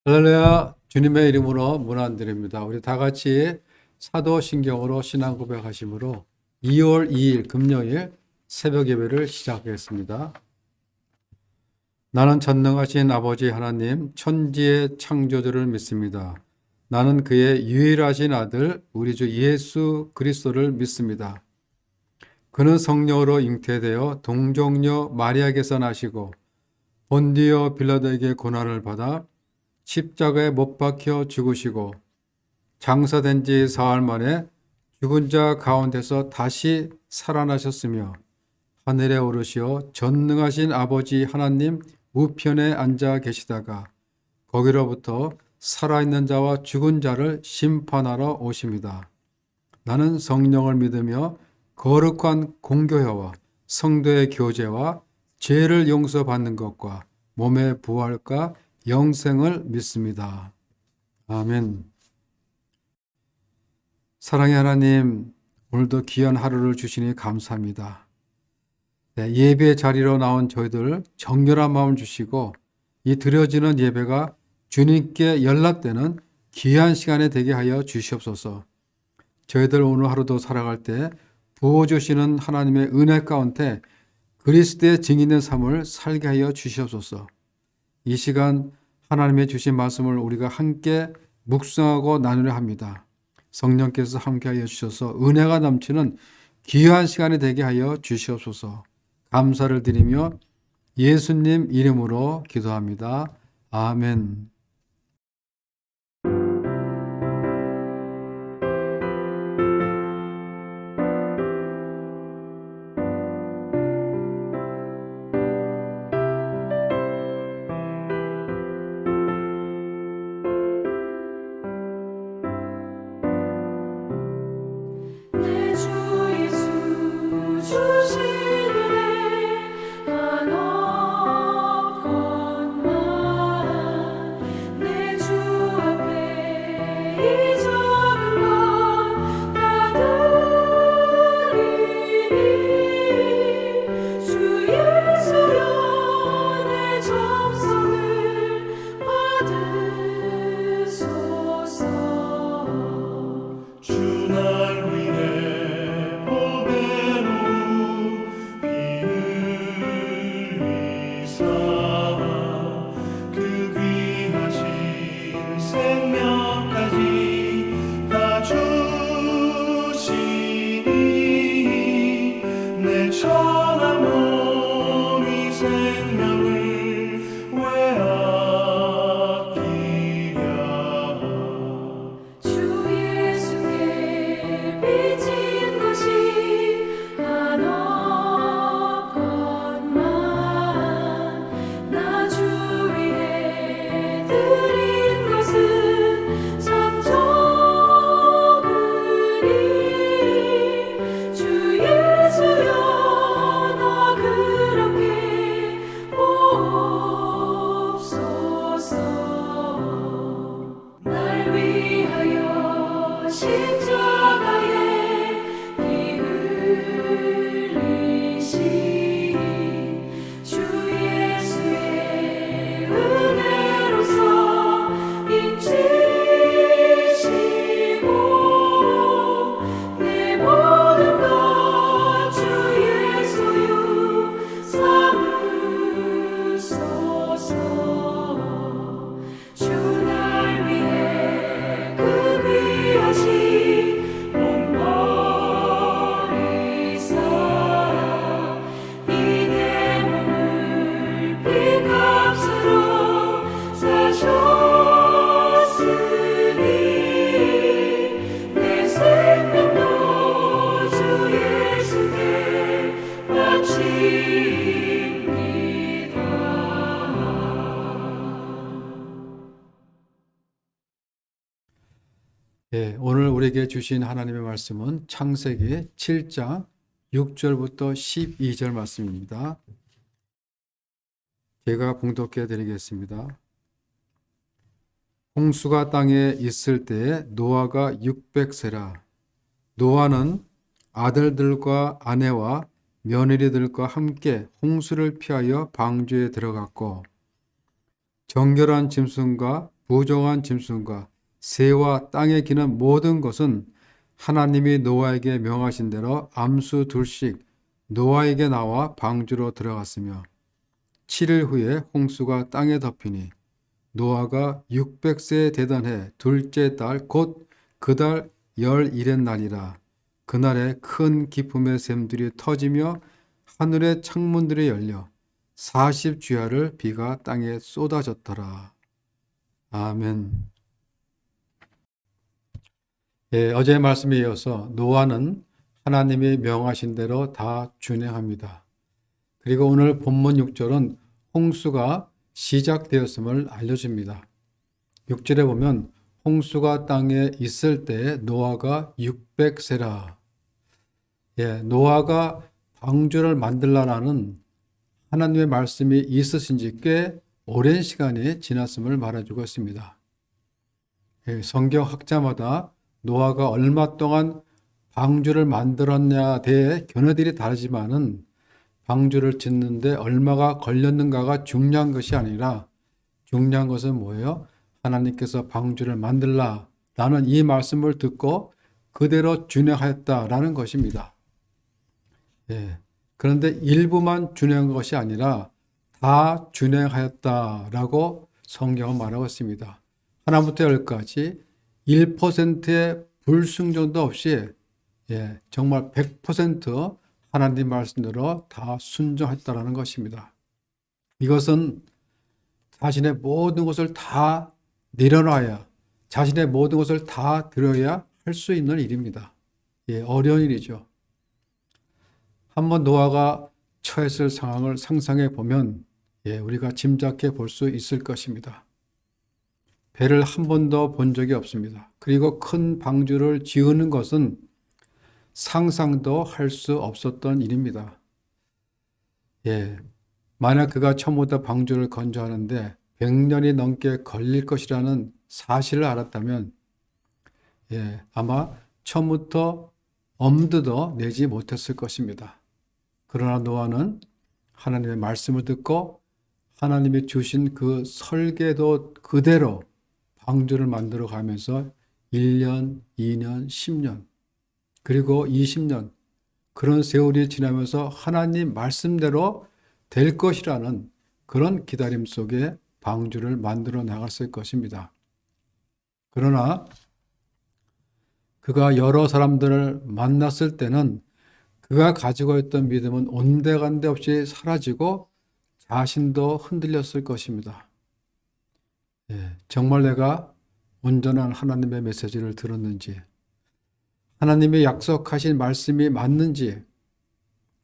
할렐루야, 주님의 이름으로 문안드립니다. 우리 다 같이 사도신경으로 신앙 고백하심으로 2월 2일 금요일 새벽 예배를 시작하겠습니다. 나는 전능하신 아버지 하나님 천지의 창조주를 믿습니다. 나는 그의 유일하신 아들 우리 주 예수 그리스도를 믿습니다. 그는 성령으로 잉태되어 동정녀 마리아에게서 나시고 본디오 빌라도에게 고난을 받아 십자가에 못 박혀 죽으시고 장사된 지 사흘 만에 죽은 자 가운데서 다시 살아나셨으며 하늘에 오르시어 전능하신 아버지 하나님 우편에 앉아 계시다가 거기로부터 살아있는 자와 죽은 자를 심판하러 오십니다. 나는 성령을 믿으며 거룩한 공교회와 성도의 교제와 죄를 용서받는 것과 몸의 부활과 영생을 믿습니다. 아멘. 사랑의 하나님, 오늘도 귀한 하루를 주시니 감사합니다. 예배 자리로 나온 저희들 정결한 마음 주시고 이 드려지는 예배가 주님께 연락되는 귀한 시간이 되게 하여 주시옵소서. 저희들 오늘 하루도 살아갈 때 부어주시는 하나님의 은혜 가운데 그리스도의 증인된 삶을 살게 하여 주시옵소서. 이 시간 하나님의 주신 말씀을 우리가 함께 묵상하고 나누려 합니다. 성령께서 함께하여 주셔서 은혜가 넘치는 귀한 시간이 되게 하여 주시옵소서. 감사를 드리며 예수님 이름으로 기도합니다. 아멘. 내 주 예수 주신 은혜 한없건만 내 주 앞에 이 작은 것 나들이니 주 예수여 내 정성을 받으소서. 주 날 위해 보배로 피 흘리사 그 귀하신 생명까지 다 주시니 내 천한 몸이 생명을 왜 아끼랴. 주 예수께 빚진 것이 한없건만 나 주 위해 드린 것은 참 적으니 주 예수여 나 그렇게 보옵소서. 날 위하여 십자가에 피 흘리신 주 예수의 은혜로서 인치시고 내 모든 것 주 예수여 삼으소서. 주 날 위해 그 귀하신 몸 버리사 이 내 몸을 피값으로 사셨으니 내 생명도 주 예수께 바칩니다. 오늘 우리에게 주신 하나님의 말씀은 창세기 7장 6절부터 12절 말씀입니다. 제가 봉독해 드리겠습니다. 홍수가 땅에 있을 때에 노아가 600세라. 노아는 아들들과 아내와 며느리들과 함께 홍수를 피하여 방주에 들어갔고 정결한 짐승과 부정한 짐승과 새와 땅에 기는 모든 것은 하나님이 노아에게 명하신 대로 암수 둘씩 노아에게 나와 방주로 들어갔으며 7일 후에 홍수가 땅에 덮이니 노아가 600세에 대단해 둘째 달 곧 그 달 11의 날이라. 그날에 큰 기품의 샘들이 터지며 하늘의 창문들이 열려 40주야를 비가 땅에 쏟아졌더라. 아멘. 어제의 말씀에 이어서 노아는 하나님이 명하신 대로 다 준행합니다. 그리고 오늘 본문 6절은 홍수가 시작되었음을 알려줍니다. 6절에 보면 홍수가 땅에 있을 때 노아가 600세라. 노아가 방주를 만들라는 하나님의 말씀이 있으신 지 꽤 오랜 시간이 지났음을 말해주고 있습니다. 성경 학자마다 노아가 얼마 동안 방주를 만들었냐에 대해 견해들이 다르지만은 방주를 짓는데 얼마가 걸렸는가가 중요한 것이 아니라 중요한 것은 뭐예요? 하나님께서 방주를 만들라라는 이 말씀을 듣고 그대로 준행하였다라는 것입니다. 그런데 일부만 준행한 것이 아니라 다 준행하였다라고 성경은 말하고 있습니다. 하나부터 열까지 1%의 불순종도 없이 정말 100% 하나님 말씀대로 다 순종했다라는 것입니다. 이것은 자신의 모든 것을 다 내려놔야, 자신의 모든 것을 다 드려야 할 수 있는 일입니다. 어려운 일이죠. 한번 노아가 처했을 상황을 상상해 보면 우리가 짐작해 볼 수 있을 것입니다. 배를 한 번도 본 적이 없습니다. 그리고 큰 방주를 지으는 것은 상상도 할 수 없었던 일입니다. 만약 그가 처음부터 방주를 건조하는데 100년이 넘게 걸릴 것이라는 사실을 알았다면 아마 처음부터 엄두도 내지 못했을 것입니다. 그러나 노아는 하나님의 말씀을 듣고 하나님이 주신 그 설계도 그대로 방주를 만들어 가면서 1년, 2년, 10년, 그리고 20년 그런 세월이 지나면서 하나님 말씀대로 될 것이라는 그런 기다림 속에 방주를 만들어 나갔을 것입니다. 그러나 그가 여러 사람들을 만났을 때는 그가 가지고 있던 믿음은 온데간데 없이 사라지고 자신도 흔들렸을 것입니다. 정말 내가 온전한 하나님의 메시지를 들었는지, 하나님의 약속하신 말씀이 맞는지,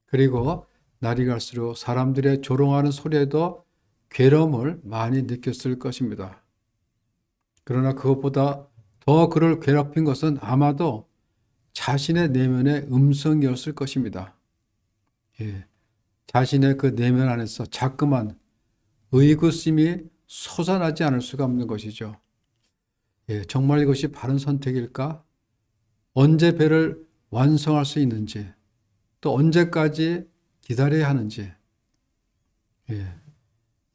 그리고 날이 갈수록 사람들의 조롱하는 소리에도 괴로움을 많이 느꼈을 것입니다. 그러나 그것보다 더 그를 괴롭힌 것은 아마도 자신의 내면의 음성이었을 것입니다. 자신의 그 내면 안에서 자꾸만 의구심이 솟아나지 않을 수가 없는 것이죠. 정말 이것이 바른 선택일까? 언제 배를 완성할 수 있는지, 또 언제까지 기다려야 하는지,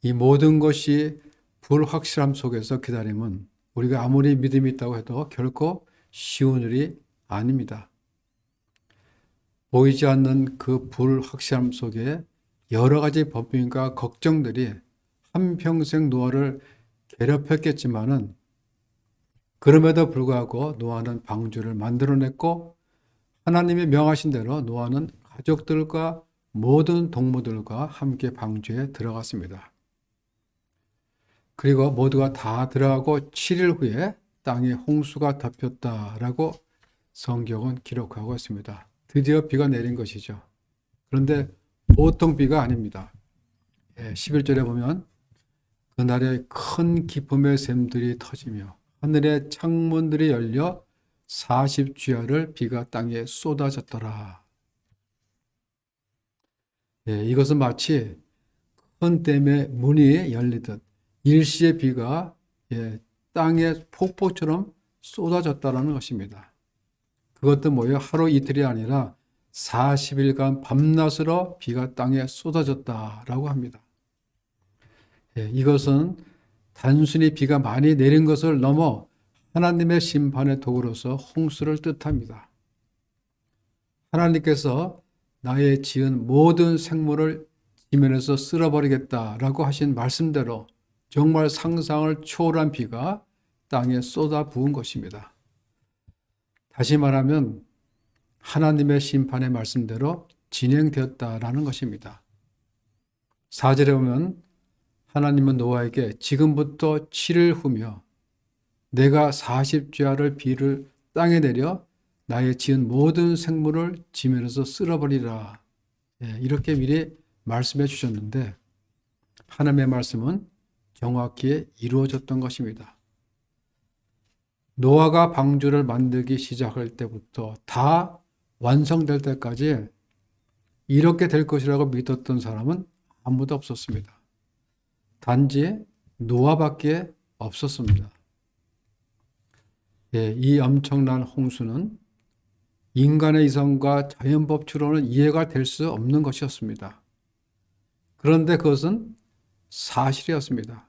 이 모든 것이 불확실함 속에서 기다림은 우리가 아무리 믿음이 있다고 해도 결코 쉬운 일이 아닙니다. 보이지 않는 그 불확실함 속에 여러 가지 법인과 걱정들이 한평생 노아를 괴롭혔겠지만은 그럼에도 불구하고 노아는 방주를 만들어냈고 하나님이 명하신 대로 노아는 가족들과 모든 동무들과 함께 방주에 들어갔습니다. 그리고 모두가 다 들어가고 7일 후에 땅에 홍수가 덮였다라고 성경은 기록하고 있습니다. 드디어 비가 내린 것이죠. 그런데 보통 비가 아닙니다. 11절에 보면 그날에 큰 기품의 샘들이 터지며 하늘의 창문들이 열려 40주야를 비가 땅에 쏟아졌더라. 이것은 마치 큰 댐의 문이 열리듯 일시의 비가 땅에 폭포처럼 쏟아졌다는 것입니다. 그것도 뭐예요? 하루 이틀이 아니라 40일간 밤낮으로 비가 땅에 쏟아졌다라고 합니다. 이것은 단순히 비가 많이 내린 것을 넘어 하나님의 심판의 도구로서 홍수를 뜻합니다. 하나님께서 나의 지은 모든 생물을 지면에서 쓸어버리겠다라고 하신 말씀대로 정말 상상을 초월한 비가 땅에 쏟아 부은 것입니다. 다시 말하면 하나님의 심판의 말씀대로 진행되었다라는 것입니다. 4절에 보면 하나님은 노아에게 지금부터 7일 후며 내가 40주야를 비를 땅에 내려 나의 지은 모든 생물을 지면에서 쓸어버리라. 이렇게 미리 말씀해 주셨는데 하나님의 말씀은 정확히 이루어졌던 것입니다. 노아가 방주를 만들기 시작할 때부터 다 완성될 때까지 이렇게 될 것이라고 믿었던 사람은 아무도 없었습니다. 단지 노아밖에 없었습니다. 이 엄청난 홍수는 인간의 이성과 자연법칙으로는 이해가 될 수 없는 것이었습니다. 그런데 그것은 사실이었습니다.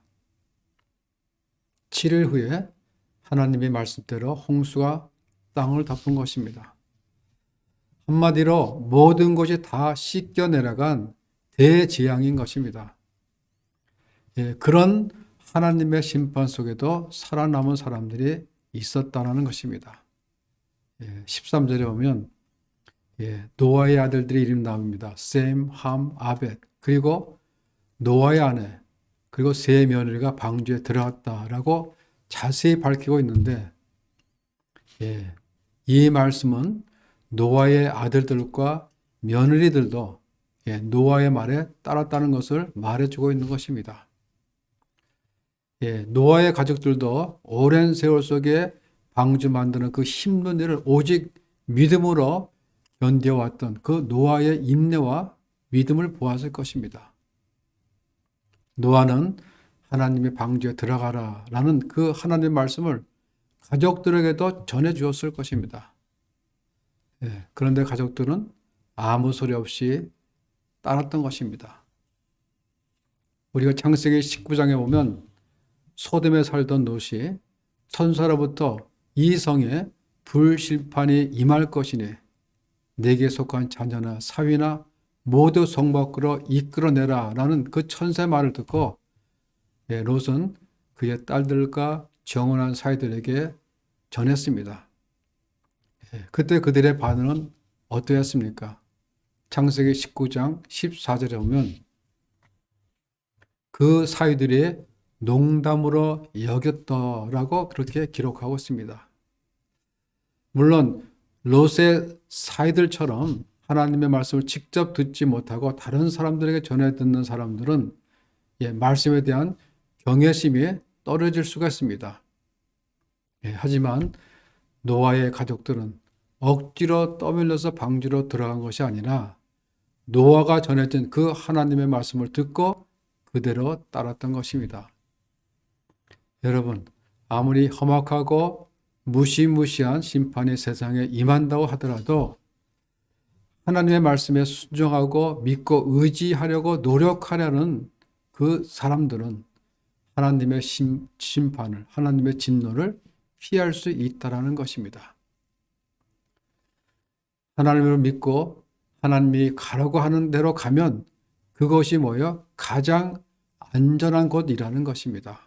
7일 후에 하나님의 말씀대로 홍수가 땅을 덮은 것입니다. 한마디로 모든 것이 다 씻겨 내려간 대재앙인 것입니다. 그런 하나님의 심판 속에도 살아남은 사람들이 있었다는 것입니다. 13절에 보면 노아의 아들들의 이름 나옵니다. 셈, 함, 아벳, 그리고 노아의 아내, 그리고 세 며느리가 방주에 들어갔다라고 자세히 밝히고 있는데 이 말씀은 노아의 아들들과 며느리들도 노아의 말에 따랐다는 것을 말해주고 있는 것입니다. 노아의 가족들도 오랜 세월 속에 방주 만드는 그 힘든 일을 오직 믿음으로 견뎌왔던 그 노아의 인내와 믿음을 보았을 것입니다. 노아는 하나님의 방주에 들어가라 라는 그 하나님의 말씀을 가족들에게도 전해 주었을 것입니다. 그런데 가족들은 아무 소리 없이 따랐던 것입니다. 우리가 창세기 19장에 보면 소돔에 살던 롯이 천사로부터 이 성에 불실판이 임할 것이니 내게 속한 자녀나 사위나 모두 성 밖으로 이끌어내라 라는 그 천사의 말을 듣고 롯은 그의 딸들과 정혼한 사위들에게 전했습니다. 그때 그들의 반응은 어떠했습니까? 창세기 19장 14절에 보면 그 사위들이 농담으로 여겼더라고 그렇게 기록하고 있습니다. 물론 롯의 사위들처럼 하나님의 말씀을 직접 듣지 못하고 다른 사람들에게 전해 듣는 사람들은 말씀에 대한 경외심이 떨어질 수가 있습니다. 하지만 노아의 가족들은 억지로 떠밀려서 방주로 들어간 것이 아니라 노아가 전해진 그 하나님의 말씀을 듣고 그대로 따랐던 것입니다. 여러분, 아무리 험악하고 무시무시한 심판이 세상에 임한다고 하더라도 하나님의 말씀에 순종하고 믿고 의지하려고 노력하려는 그 사람들은 하나님의 심판을, 하나님의 진노를 피할 수 있다는 것입니다. 하나님을 믿고 하나님이 가라고 하는 대로 가면 그것이 뭐예요? 가장 안전한 곳이라는 것입니다.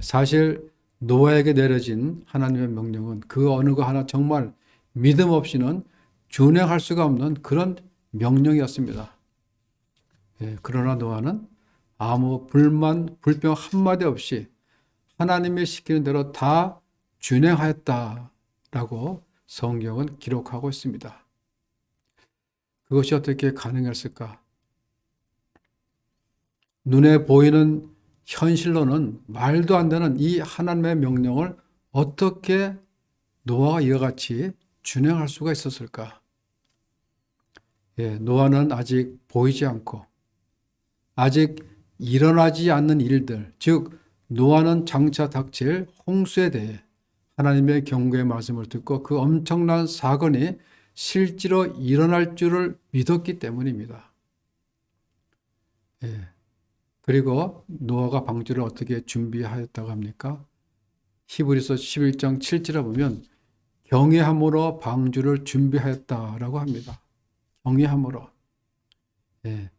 사실 노아에게 내려진 하나님의 명령은 그 어느 거 하나 정말 믿음 없이는 준행할 수가 없는 그런 명령이었습니다. 그러나 노아는 아무 불만, 불평 한마디 없이 하나님이 시키는 대로 다 준행하였다라고 성경은 기록하고 있습니다. 그것이 어떻게 가능했을까? 눈에 보이는 현실로는 말도 안 되는 이 하나님의 명령을 어떻게 노아가 이와 같이 준행할 수가 있었을까? 노아는 아직 보이지 않고 아직 일어나지 않는 일들, 즉 노아는 장차 닥칠 홍수에 대해 하나님의 경고의 말씀을 듣고 그 엄청난 사건이 실제로 일어날 줄을 믿었기 때문입니다. 그리고 노아가 방주를 어떻게 준비하였다고 합니까? 히브리서 11장 7절에 보면 경외함으로 방주를 준비하였다라고 합니다. 경외함으로. 예.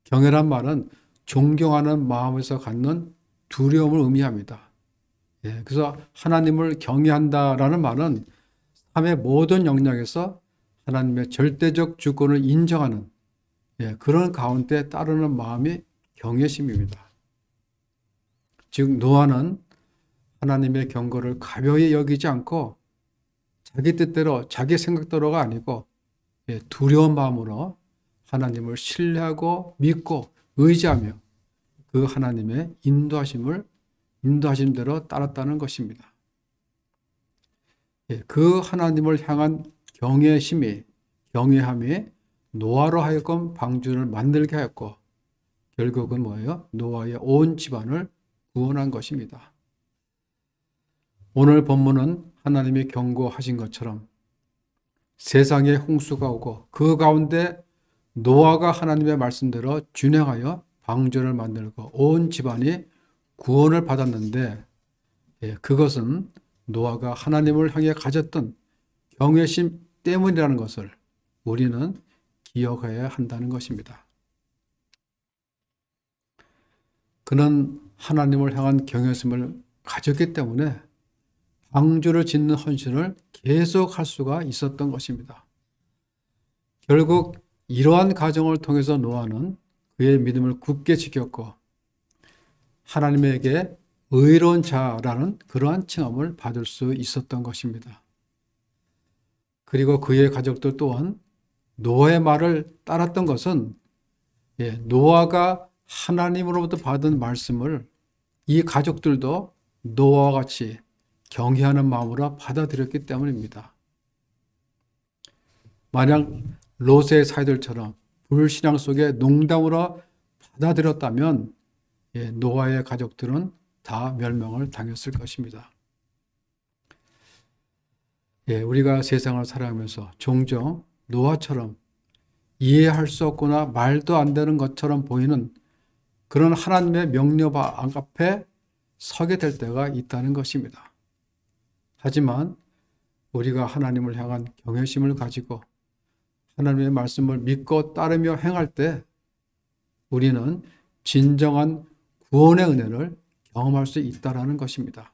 경외란 말은 존경하는 마음에서 갖는 두려움을 의미합니다. 예. 그래서 하나님을 경외한다라는 말은 삶의 모든 영역에서 하나님의 절대적 주권을 인정하는 그런 가운데 따르는 마음이 경외심입니다. 즉 노아는 하나님의 경고를 가벼이 여기지 않고 자기 뜻대로 자기 생각대로가 아니고 두려운 마음으로 하나님을 신뢰하고 믿고 의지하며 그 하나님의 인도하신 대로 따랐다는 것입니다. 그 하나님을 향한 경외함이 노아로 하여금 방주를 만들게 하였고 결국은 뭐예요? 노아의 온 집안을 구원한 것입니다. 오늘 본문은 하나님이 경고하신 것처럼 세상에 홍수가 오고 그 가운데 노아가 하나님의 말씀대로 준행하여 방주를 만들고 온 집안이 구원을 받았는데 그것은 노아가 하나님을 향해 가졌던 경외심 때문이라는 것을 우리는 기억해야 한다는 것입니다. 그는 하나님을 향한 경외심을 가졌기 때문에 방주를 짓는 헌신을 계속할 수가 있었던 것입니다. 결국 이러한 과정을 통해서 노아는 그의 믿음을 굳게 지켰고 하나님에게 의로운 자라는 그러한 칭함을 받을 수 있었던 것입니다. 그리고 그의 가족들 또한 노아의 말을 따랐던 것은 노아가 하나님으로부터 받은 말씀을 이 가족들도 노아와 같이 경외하는 마음으로 받아들였기 때문입니다. 만약 롯의 사이들처럼 불신앙 속에 농담으로 받아들였다면 노아의 가족들은 다 멸망을 당했을 것입니다. 우리가 세상을 살아가면서 종종 노아처럼 이해할 수 없거나 말도 안 되는 것처럼 보이는 그런 하나님의 명령 앞에 서게 될 때가 있다는 것입니다. 하지만 우리가 하나님을 향한 경외심을 가지고 하나님의 말씀을 믿고 따르며 행할 때 우리는 진정한 구원의 은혜를 경험할 수 있다는 것입니다.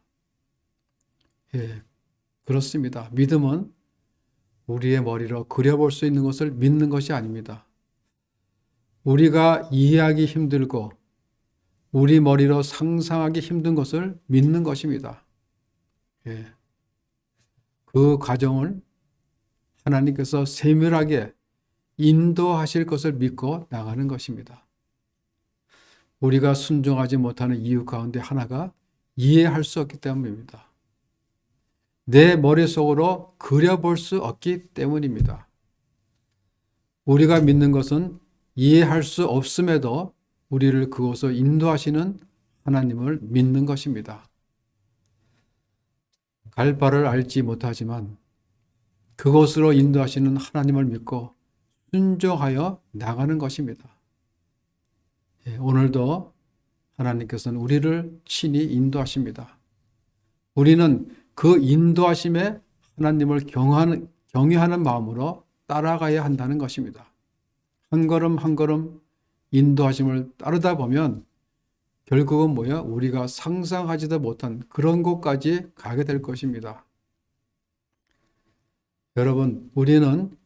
그렇습니다. 믿음은 우리의 머리로 그려볼 수 있는 것을 믿는 것이 아닙니다. 우리가 이해하기 힘들고 우리 머리로 상상하기 힘든 것을 믿는 것입니다. 그 과정을 하나님께서 세밀하게 인도하실 것을 믿고 나가는 것입니다. 우리가 순종하지 못하는 이유 가운데 하나가 이해할 수 없기 때문입니다. 내 머릿속으로 그려볼 수 없기 때문입니다. 우리가 믿는 것은 이해할 수 없음에도 우리를 그곳으로 인도하시는 하나님을 믿는 것입니다. 갈 바를 알지 못하지만 그곳으로 인도하시는 하나님을 믿고 순종하여 나가는 것입니다. 오늘도 하나님께서는 우리를 친히 인도하십니다. 우리는 그 인도하심에 하나님을 경외하는 마음으로 따라가야 한다는 것입니다. 한 걸음 한 걸음 인도하심을 따르다 보면 결국은 우리가 상상하지도 못한 그런 곳까지 가게 될 것입니다. 여러분, 우리는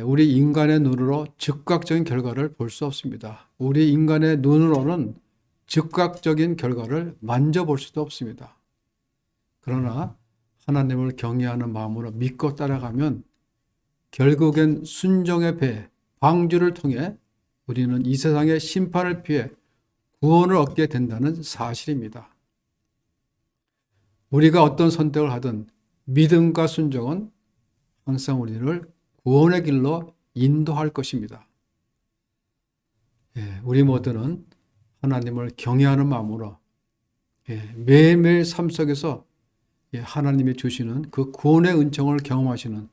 우리 인간의 눈으로 즉각적인 결과를 볼 수 없습니다. 우리 인간의 눈으로는 즉각적인 결과를 만져볼 수도 없습니다. 그러나 하나님을 경외하는 마음으로 믿고 따라가면 결국엔 순종의 배, 방주를 통해 우리는 이 세상의 심판을 피해 구원을 얻게 된다는 사실입니다. 우리가 어떤 선택을 하든 믿음과 순종은 항상 우리를 구원의 길로 인도할 것입니다. 우리 모두는 하나님을 경외하는 마음으로 매일매일 삶 속에서 하나님이 주시는 그 구원의 은총을 경험하시는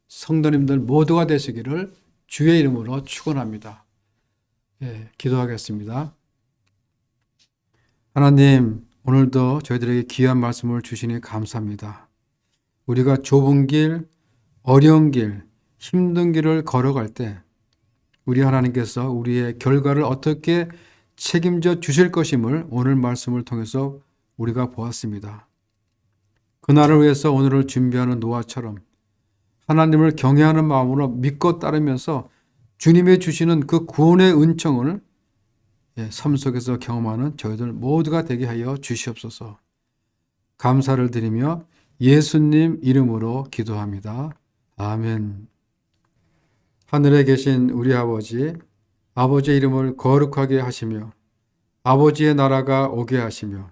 성도님들 모두가 되시기를 주의 이름으로 축원합니다. 기도하겠습니다. 하나님, 오늘도 저희들에게 귀한 말씀을 주시니 감사합니다. 우리가 좁은 길, 어려운 길, 힘든 길을 걸어갈 때 우리 하나님께서 우리의 결과를 어떻게 책임져 주실 것임을 오늘 말씀을 통해서 우리가 보았습니다. 그날을 위해서 오늘을 준비하는 노아처럼 하나님을 경외하는 마음으로 믿고 따르면서 주님이 주시는 그 구원의 은총을 삶 속에서 경험하는 저희들 모두가 되게 하여 주시옵소서. 감사를 드리며 예수님 이름으로 기도합니다. 아멘. 하늘에 계신 우리 아버지, 아버지의 이름을 거룩하게 하시며 아버지의 나라가 오게 하시며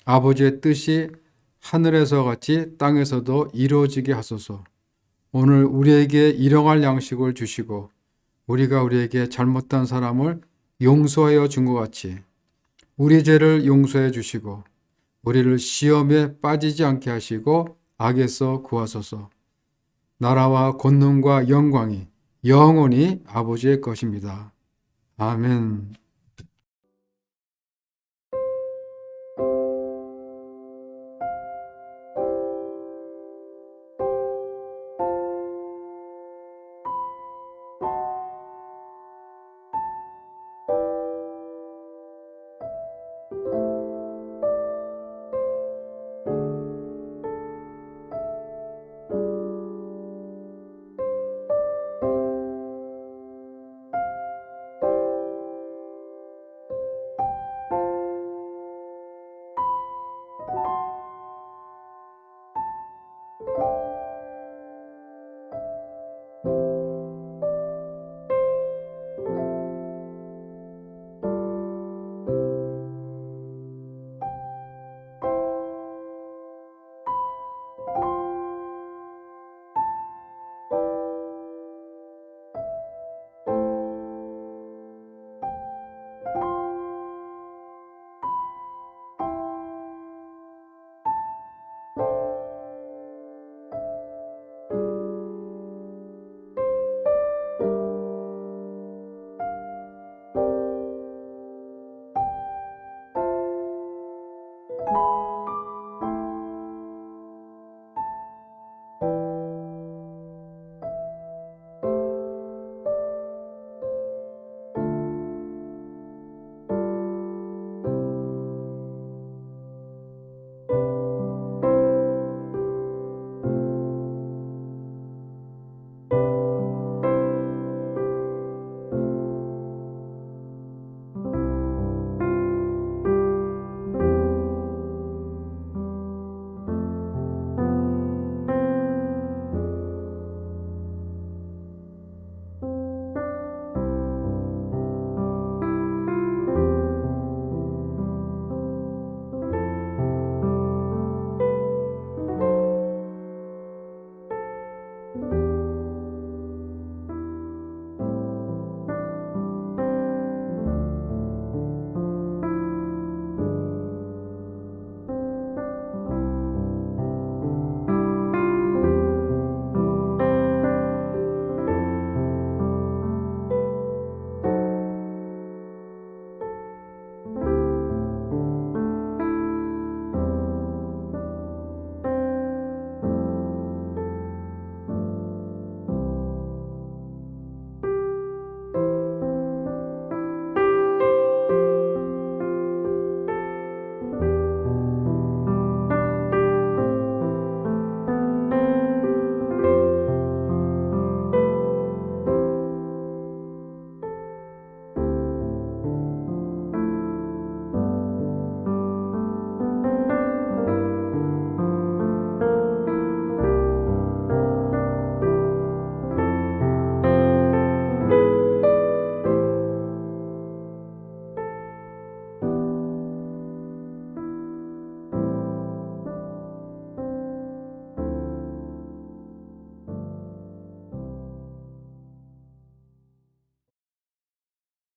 아버지의 뜻이 하늘에서 같이 땅에서도 이루어지게 하소서. 오늘 우리에게 일용할 양식을 주시고 우리가 우리에게 잘못한 사람을 용서하여 준 것 같이 우리 죄를 용서해 주시고 우리를 시험에 빠지지 않게 하시고 악에서 구하소서. 나라와 권능과 영광이 영원히 아버지의 것입니다. 아멘.